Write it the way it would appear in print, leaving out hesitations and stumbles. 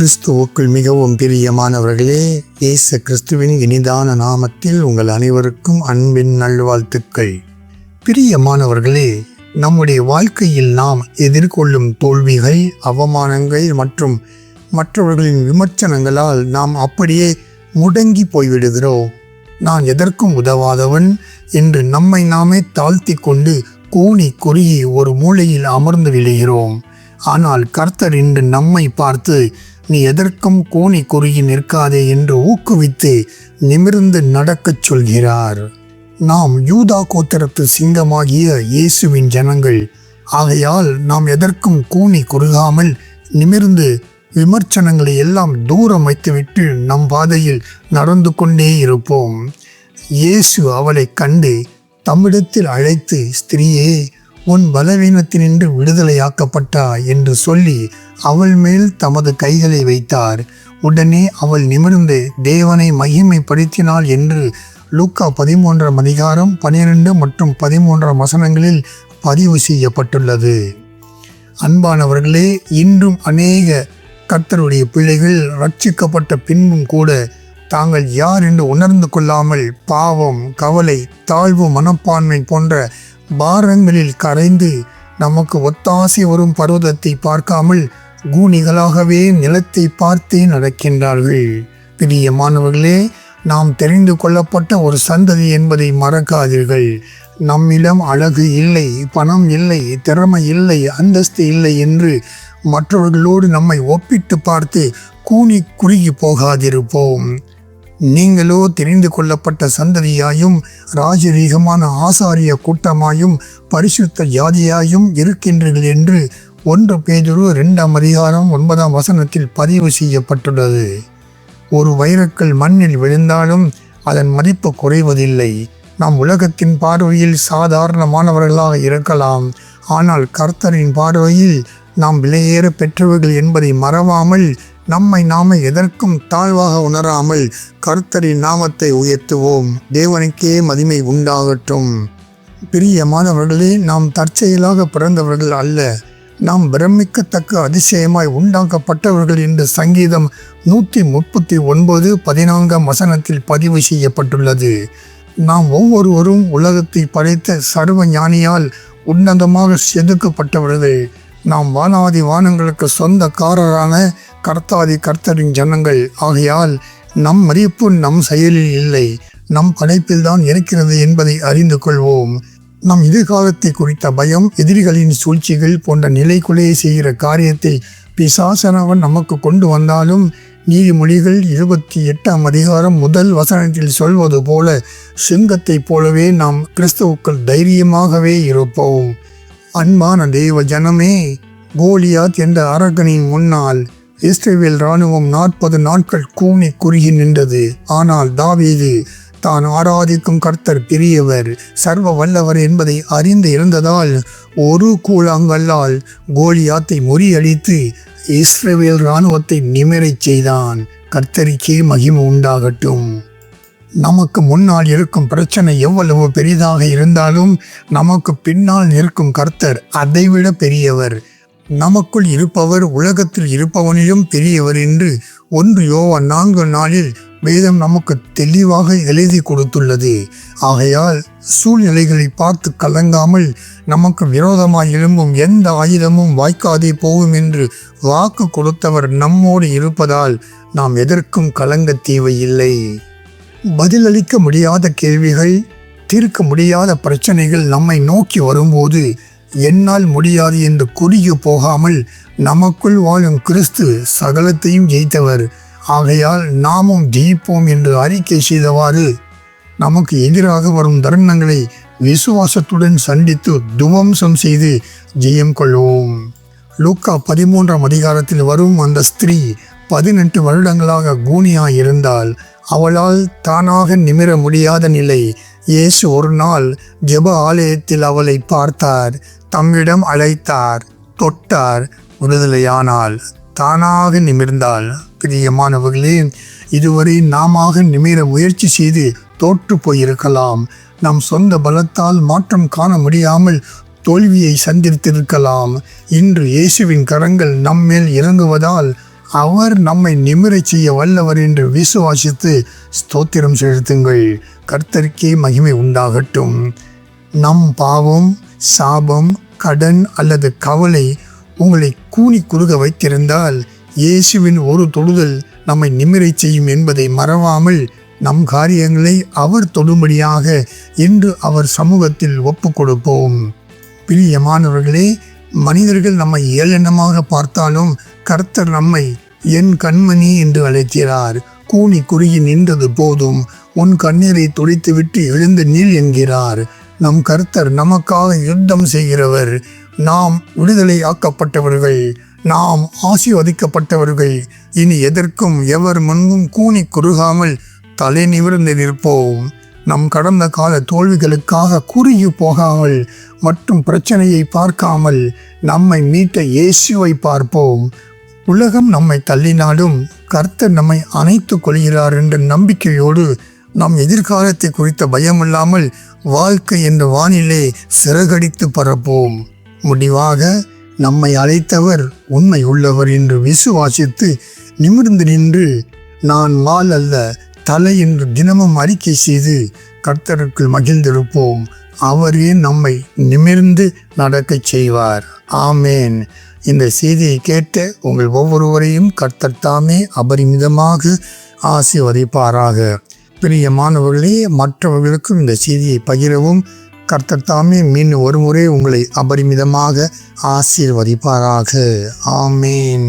கிறிஸ்துவுக்குள் மிகவும் பிரியமானவர்களே, இயேசு கிறிஸ்துவின் இனிதான நாமத்தில் உங்கள் அனைவருக்கும் அன்பின் நல்வாழ்த்துக்கள். பிரியமானவர்களே, நம்முடைய வாழ்க்கையில் நாம் எதிர்கொள்ளும் தோல்விகள், அவமானங்கள் மற்றும் மற்றவர்களின் விமர்சனங்களால் நாம் அப்படியே முடங்கி போய்விடுகிறோம். நான் எதற்கும் உதவாதவன் என்று நம்மை நாமே தாழ்த்தி கொண்டு கூனி குறுகி ஒரு மூலையில் அமர்ந்து விடுகிறோம். ஆனால் கர்த்தர் இன்று நம்மை பார்த்து, நீ எதற்கும் கூனி குறுகி நிற்காதே என்று ஊக்குவித்து நிமிர்ந்து நடக்கச் சொல்கிறார். நாம் யூதா கோத்திரத்து சிங்கமாகிய இயேசுவின் ஜனங்கள். ஆகையால் நாம் எதற்கும் கூனி குறுகாமல் நிமிர்ந்து விமர்சனங்களை எல்லாம் தூரம் வைத்துவிட்டு நம் பாதையில் நடந்து கொண்டே இருப்போம். இயேசு அவளை கண்டு தம்மிடத்தில் அழைத்து, ஸ்திரீயே, உன் பலவீனத்தினின்று விடுதலையாக்கப்பட்டாய் என்று சொல்லி அவள் மேல் தமது கைகளை வைத்தார். உடனே அவள் நிமிர்ந்து தேவனை மகிமைப்படுத்தினாள் என்று லூக்கா 13 12 மற்றும் 13 பதிவு செய்யப்பட்டுள்ளது. அன்பானவர்களே, இன்றும் அநேக கர்த்தருடைய பிள்ளைகள் ரட்சிக்கப்பட்ட பின்பும் கூட தாங்கள் யார் என்று உணர்ந்து கொள்ளாமல் பாவம், கவலை, தாழ்வு மனப்பான்மை போன்ற பாரங்களில் கரைந்து நமக்கு ஒத்தாசை வரும் பர்வதத்தை பார்க்காமல் கூனிகளாகவே நிலத்தை பார்த்தே நடக்கின்றார்கள். பிரியமானவர்களே, நாம் தெரிந்து கொள்ளப்பட்ட ஒரு சந்ததி என்பதை மறக்காதீர்கள். நம்மிடம் அழகு இல்லை, பணம் இல்லை, திறமை இல்லை, அந்தஸ்து இல்லை என்று மற்றவர்களோடு நம்மை ஒப்பிட்டு பார்த்து கூனி குறுகி போகாதிருப்போம். நீங்களோ தெரிந்து கொள்ளப்பட்ட சந்ததியாயும் ராஜரீகமான ஆசாரிய கூட்டமாயும் பரிசுத்த ஜாதியாயும் இருக்கின்றீர்கள் என்று 1 பேதுரு 2:9 பதிவு செய்யப்பட்டுள்ளது. ஒரு வைரக்கல் மண்ணில் விழுந்தாலும் அதன் மதிப்பு குறைவதில்லை. நாம் உலகத்தின் பார்வையில் சாதாரணமானவர்களாக இருக்கலாம். ஆனால் கர்த்தரின் பார்வையில் நாம் விலையேற பெற்றவர்கள் என்பதை மறவாமல் நம்மை நாமே எதற்கும் தாழ்வாக உணராமல் கர்த்தரின் நாமத்தை உயர்த்துவோம். தேவனுக்கே மகிமை உண்டாகட்டும். பிரியமானவர்களே, நாம் தற்செயலாக பிறந்தவர்கள் அல்ல. நாம் பிரமிக்கத்தக்க அதிசயமாய் உண்டாக்கப்பட்டவர்கள் என்று சங்கீதம் 139:14 பதிவு செய்யப்பட்டுள்ளது. நாம் ஒவ்வொருவரும் உலகத்தை படைத்த சர்வ ஞானியால் உன்னதமாக செதுக்கப்பட்டவர்கள். நாம் வானாதி வானங்களுக்கு சொந்தக்காரரான கர்த்தரின் ஜனங்கள். ஆகையால் நம் மதிப்பு நம் செயலில் இல்லை, நம் படைப்பில்தான் இருக்கிறது என்பதை அறிந்து கொள்வோம். நம் எதிர்காலத்தை குறித்த பயம், எதிரிகளின் சூழ்ச்சிகள் போன்ற நிலைக்குலையை செய்கிற காரியத்தை பிசாசனவன் நமக்கு கொண்டு வந்தாலும் நீதிமொழிகள் 28 சொல்வது போல சிங்கத்தை போலவே நாம் கிறிஸ்துவுக்குள் தைரியமாகவே இருப்போம். அன்பான தேவ ஜனமே, கோலியாத் என்ற அரக்கனின் முன்னால் இஸ்ரவேல் இராணுவம் 40 நாட்கள் கூனி குறுகி நின்றது. ஆனால் தாவீது தான் ஆராதிக்கும் கர்த்தர் பெரியவர், சர்வ வல்லவர் என்பதை அறிந்து இருந்ததால் ஒரு கூழாங்கல்லால் கோலியாத்தை முறியடித்து இஸ்ரவேல் இராணுவத்தை நிமிரச் செய்தான். கர்த்தருக்கே மகிமை உண்டாகட்டும். நமக்கு முன்னால் இருக்கும் பிரச்சனை எவ்வளவு பெரிதாக இருந்தாலும் நமக்கு பின்னால் நிற்கும் கர்த்தர் அதைவிட பெரியவர். நமக்குள் இருப்பவர் உலகத்தில் இருப்பவனிலும் பெரியவர் என்று 1 யோவான் 4 வேதம் நமக்கு தெளிவாக எழுதி கொடுத்துள்ளது. ஆகையால் சூழ்நிலைகளை பார்த்து கலங்காமல் நமக்கு விரோதமாய் எழும்பும் எந்த ஆயுதமும் வாய்க்காதே போகும் என்று வாக்கு கொடுத்தவர் நம்மோடு இருப்பதால் நாம் எதற்கும் கலங்க தேவையில்லை. பதிலளிக்க முடியாத கேள்விகள், தீர்க்க முடியாத பிரச்சனைகள் நம்மை நோக்கி வரும்போது என்னால் முடியாது என்று குறுகி போகாமல் நமக்குள் வாழும் கிறிஸ்து சகலத்தையும் ஜெயித்தவர். ஆகையால் நாமும் ஜெயிப்போம் என்று அறிக்கை செய்தவாறு நமக்கு எதிராக வரும் தருணங்களை விசுவாசத்துடன் சந்தித்து துவம்சம் செய்து ஜெயம் கொள்வோம். லூக்கா 13 வரும் அந்த ஸ்திரீ 18 வருடங்களாக கூனியாய் இருந்தால் அவளால் தானாக நிமிர முடியாத நிலை. இயேசு ஒரு நாள் ஜெப ஆலயத்தில் அவளை பார்த்தார், தம்மிடம் அழைத்தார், தொட்டார், விடுதலையானாள், தானாக நிமிர்ந்தாள். பிரியமானவர்களே, இதுவரை நாமாக நிமிர முயற்சி செய்து தோற்று போயிருக்கலாம். நம் சொந்த பலத்தால் மாற்றம் காண முடியாமல் தோல்வியை சந்தித்திருக்கலாம். இன்று இயேசுவின் கரங்கள் நம்மேல் இறங்குவதால் அவர் நம்மை நிமிரச் செய்ய வல்லவர் என்று விசுவாசித்து ஸ்தோத்திரம் செலுத்துங்கள். கர்த்தருக்கே மகிமை உண்டாகட்டும். நம் பாவம், சாபம், கடன் அல்லது கவலை உங்களை கூனி குறுக வைத்திருந்தால் இயேசுவின் ஒரு தொடுதல் நம்மை நிமிரச் செய்யும் என்பதை மறவாமல் நம் காரியங்களை அவர் தொடும்படியாக இன்று அவர் சமூகத்தில் ஒப்பு கொடுப்போம். பிரியமானவர்களே, மனிதர்கள் நம்மை ஏளனமாக பார்த்தாலும் கர்த்தர் நம்மை என் கண்மணி என்று அழைக்கிறார். கூனி குறுகி நின்றது போதும், உன் கண்ணீரை துடைத்துவிட்டு எழுந்து நில் என்கிறார். நம் கர்த்தர் நமக்காக யுத்தம் செய்கிறவர். நாம் விடுதலை ஆக்கப்பட்டவர்கள், நாம் ஆசீர்வதிக்கப்பட்டவர்கள். இனி எதற்கும் எவர் முன்பும் கூனி குறுகாமல் தலை நிமிர்ந்து நிற்போம். நம் கடந்த கால தோல்விகளுக்காக குறுகி போகாமல் மற்றும் பிரச்சனையை பார்க்காமல் நம்மை மீட்ட இயேசுவை பார்ப்போம். உலகம் நம்மை தள்ளினாலும் கர்த்தர் நம்மை அணைத்துக் கொள்கிறார் என்ற நம்பிக்கையோடு நம் எதிர்காலத்தை குறித்த பயமில்லாமல் வாழ்க்கை என்ற வானிலே சிறகடித்து பறப்போம். முடிவாக நம்மை அழைத்தவர் உண்மை உள்ளவர் என்று விசுவாசித்து நிமிர்ந்து நின்று நான் வாள் அல்ல தலை என்று தினமும் அறிக்கை செய்து கர்த்தருக்குள் மகிழ்ந்திருப்போம். அவரே நம்மை நிமிர்ந்து நடக்கச் செய்வார். ஆமேன். இந்த செய்தியை கேட்ட உங்கள் ஒவ்வொருவரையும் கர்த்தர் தாமே அபரிமிதமாக ஆசீர்வதிப்பாராக. பிரியமானவர்களே, மற்றவர்களுக்கும் இந்த செய்தியை பகிரவும். கர்த்தர் தாமே மீண்டும் ஒருமுறை உங்களை அபரிமிதமாக ஆசீர்வதிப்பாராக. ஆமேன்.